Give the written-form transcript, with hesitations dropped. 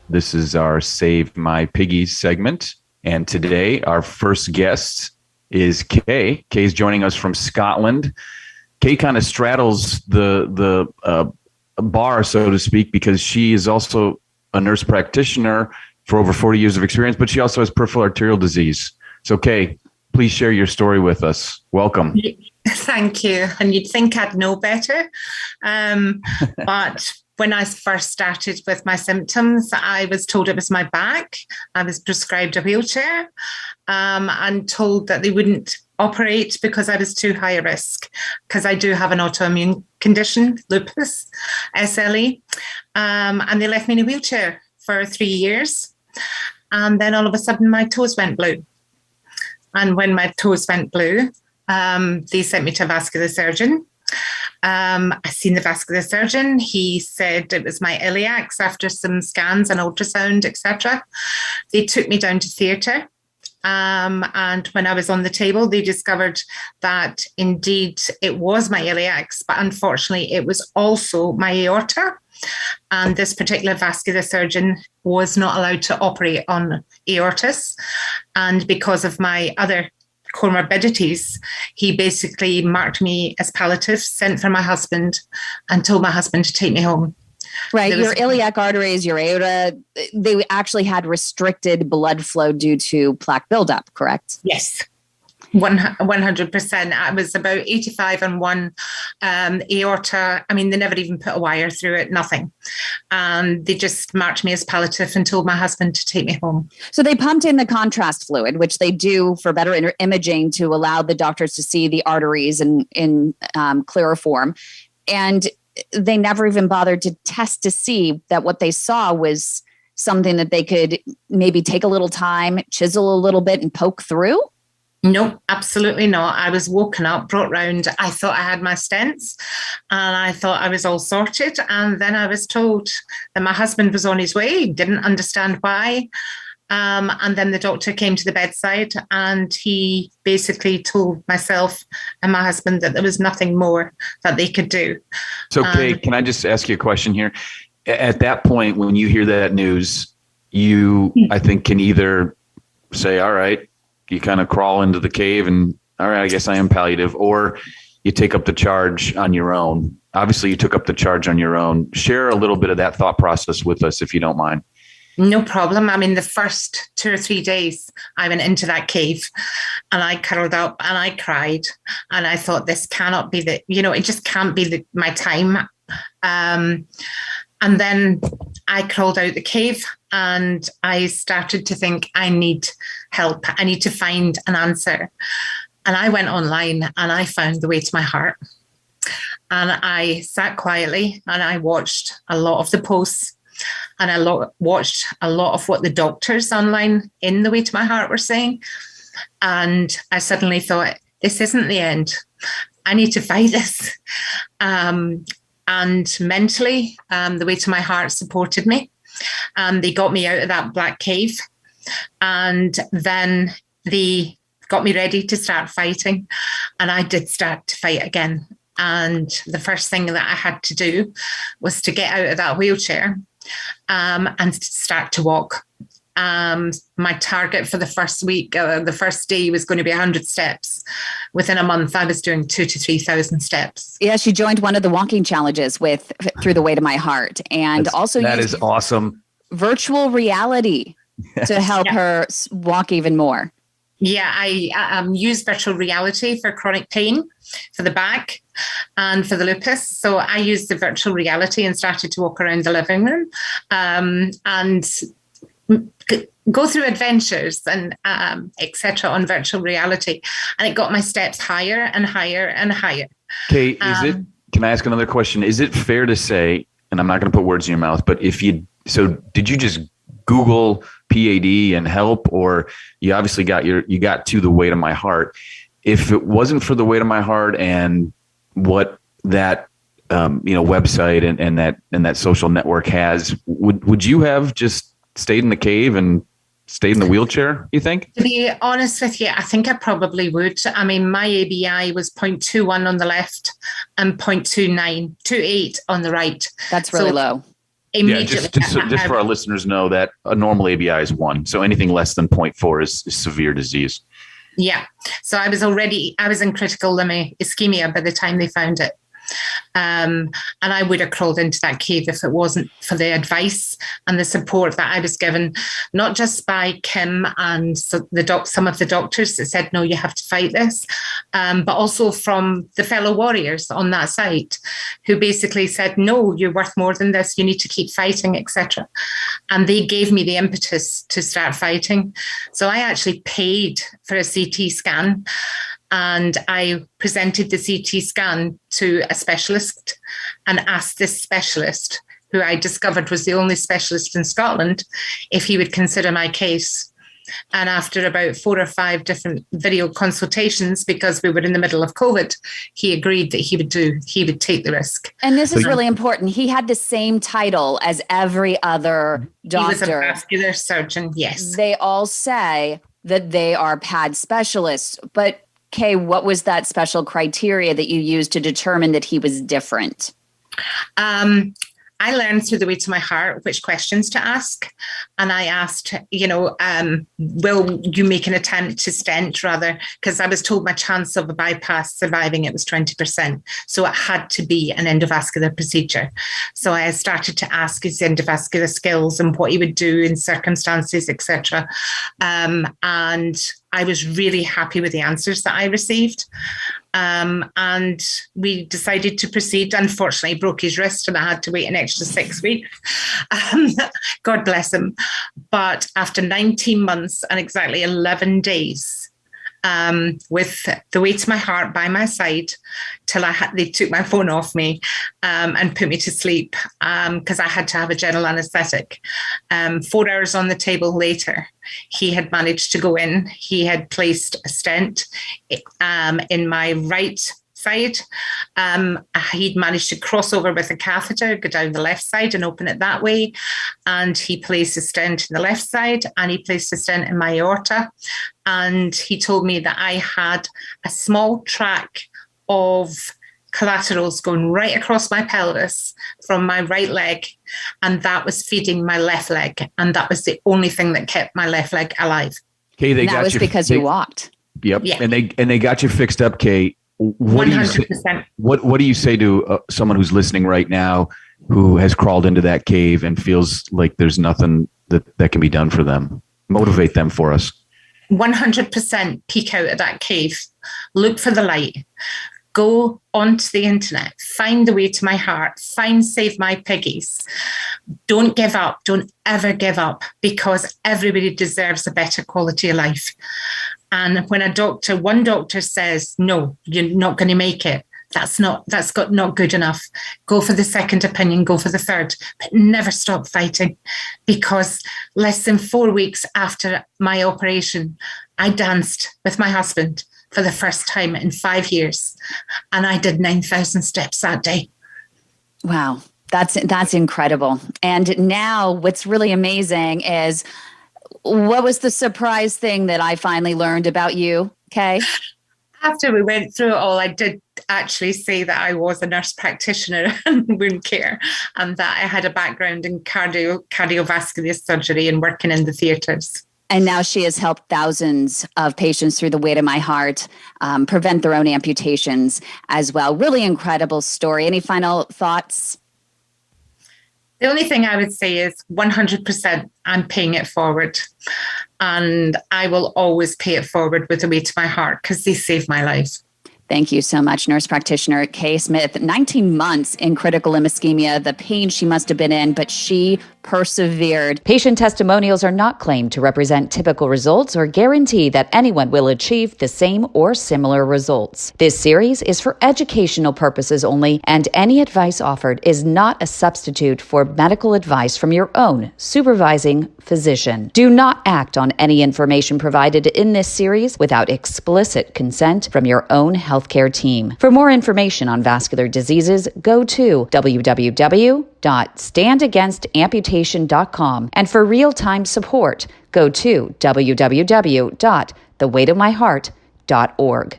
This is our Save My Piggies segment. And today, our first guest is Kay. Kay's joining us from Scotland. Kay kind of straddles the bar, so to speak, because she is also a nurse practitioner for over 40 years of experience, but she also has peripheral arterial disease. So, Kay, please share your story with us. Welcome. Thank you. And you'd think I'd know better. But when I first started with my symptoms, I was told it was my back. I was prescribed a wheelchair and told that they wouldn't operate because I was too high a risk, because I do have an autoimmune condition, lupus, SLE. And they left me in a wheelchair for 3 years. And then all of a sudden, my toes went blue. And when my toes went blue, they sent me to a vascular surgeon. I seen the vascular surgeon. He said it was my iliacs after some scans and ultrasound, etc. They took me down to theatre. And when I was on the table, they discovered that indeed it was my iliacs, but unfortunately it was also my aorta. And this particular vascular surgeon was not allowed to operate on aortas. And because of my other comorbidities, he basically marked me as palliative, sent for my husband, and told my husband to take me home. Right. Your iliac arteries, your aorta, they actually had restricted blood flow due to plaque buildup, correct? Yes. 100%. I was about 85 on one aorta. I mean, they never even put a wire through it, nothing. They just marked me as palliative and told my husband to take me home. So they pumped in the contrast fluid, which they do for better imaging to allow the doctors to see the arteries in clearer form. And they never even bothered to test to see that what they saw was something that they could maybe take a little time, chisel a little bit and poke through. No, absolutely not. I was woken up, brought round. I thought I had my stents and I thought I was all sorted. And then I was told that my husband was on his way, didn't understand why. And then the doctor came to the bedside and he basically told myself and my husband that there was nothing more that they could do. So, Kay, can I just ask you a question here? At that point, when you hear that news, you, I think, can either say, all right, you kind of crawl into the cave and, all right, I guess I am palliative, or you take up the charge on your own. Obviously, you took up the charge on your own. Share a little bit of that thought process with us, if you don't mind. No problem. I mean, the first 2 or 3 days I went into that cave and I curled up and I cried and I thought, this cannot be it just can't be my time. And then I crawled out the cave and I started to think, I need help. I need to find an answer. And I went online and I found The Way to My Heart. And I sat quietly and I watched a lot of the posts. And I watched a lot of what the doctors online in The Way to My Heart were saying. And I suddenly thought, this isn't the end. I need to fight this. And mentally, The Way to My Heart supported me. They got me out of that black cave. And then they got me ready to start fighting. And I did start to fight again. And the first thing that I had to do was to get out of that wheelchair and start to walk. My target for the first week, the first day was going to be 100 steps. Within a month, I was doing 2,000 to 3,000 steps. Yeah, she joined one of the walking challenges through The Way to My Heart, and that is awesome. Virtual reality to help her walk even more. Yeah, I use virtual reality for chronic pain, for the back and for the lupus. So I used the virtual reality and started to walk around the living room and go through adventures and etc. on virtual reality. And it got my steps higher and higher and higher. Okay, can I ask another question? Is it fair to say, and I'm not going to put words in your mouth, but did you just Google PAD and help, or you obviously you got to The Way to My Heart? If it wasn't for The Way to My Heart and what that website and that social network has, would you have just stayed in the cave and stayed in the wheelchair, you think? To be honest with you, I think I probably would. I mean, my ABI was 0.21 on the left and 0.28 on the right. That's really low. immediately. Just for our listeners know that a normal ABI is 1. So anything less than 0.4 is severe disease. Yeah. So I was in critical limb ischemia by the time they found it. And I would have crawled into that cave if it wasn't for the advice and the support that I was given, not just by Kim and some of the doctors that said, no, you have to fight this, but also from the fellow warriors on that site who basically said, no, you're worth more than this. You need to keep fighting, etc. And they gave me the impetus to start fighting. So I actually paid for a CT scan. And I presented the CT scan to a specialist and asked this specialist, who I discovered was the only specialist in Scotland, if he would consider my case. And after about 4 or 5 different video consultations, because we were in the middle of COVID, he agreed that he would take the risk. And this is really important. He had the same title as every other doctor. He was a vascular surgeon, yes. They all say that they are PAD specialists, but Kay, what was that special criteria that you used to determine that he was different? I learned through the way to my heart which questions to ask. And I asked, will you make an attempt to stent rather? Because I was told my chance of a bypass surviving it was 20%. So it had to be an endovascular procedure. So I started to ask his endovascular skills and what he would do in circumstances, etc. And I was really happy with the answers that I received. And we decided to proceed. Unfortunately, he broke his wrist and I had to wait an extra 6 weeks. God bless him. But after 19 months and exactly 11 days, with the way to my heart by my side, till they took my phone off me and put me to sleep because I had to have a general anaesthetic. 4 hours on the table later, he had managed to go in. He had placed a stent in my right side. He'd managed to cross over with a catheter, go down the left side and open it that way. And he placed a stent in the left side and he placed a stent in my aorta. And he told me that I had a small track of collaterals going right across my pelvis from my right leg. And that was feeding my left leg. And that was the only thing that kept my left leg alive. Kay, that was because you walked. Yep. Yeah. And they got you fixed up, Kay. What 100%. What do you say to someone who's listening right now who has crawled into that cave and feels like there's nothing that can be done for them? Motivate them for us. 100% peek out of that cave. Look for the light. Go onto the internet. Find the way to my heart. Find Save My Piggies. Don't give up. Don't ever give up, because everybody deserves a better quality of life. And when one doctor says, no, you're not going to make it, that's not good enough. Go for the second opinion, go for the third, but never stop fighting, because less than 4 weeks after my operation, I danced with my husband for the first time in 5 years. And I did 9,000 steps that day. Wow. That's incredible. And now what's really amazing is, what was the surprise thing that I finally learned about you, Kay? After we went through it all, I did actually say that I was a nurse practitioner in wound care and that I had a background in cardiovascular surgery and working in the theatres. And now she has helped thousands of patients through the Way to My Heart prevent their own amputations as well. Really incredible story. Any final thoughts? The only thing I would say is 100% I'm paying it forward. And I will always pay it forward with the Way to My Heart, because they saved my life. Thank you so much, nurse practitioner Kay Smith. 19 months in critical limb ischemia, the pain she must have been in, but she persevered. Patient testimonials are not claimed to represent typical results or guarantee that anyone will achieve the same or similar results. This series is for educational purposes only, and any advice offered is not a substitute for medical advice from your own supervising physician. Do not act on any information provided in this series without explicit consent from your own healthcare team. For more information on vascular diseases, go to www.standagainsamputation.com. And for real-time support, go to www.thewaytomyheart.org.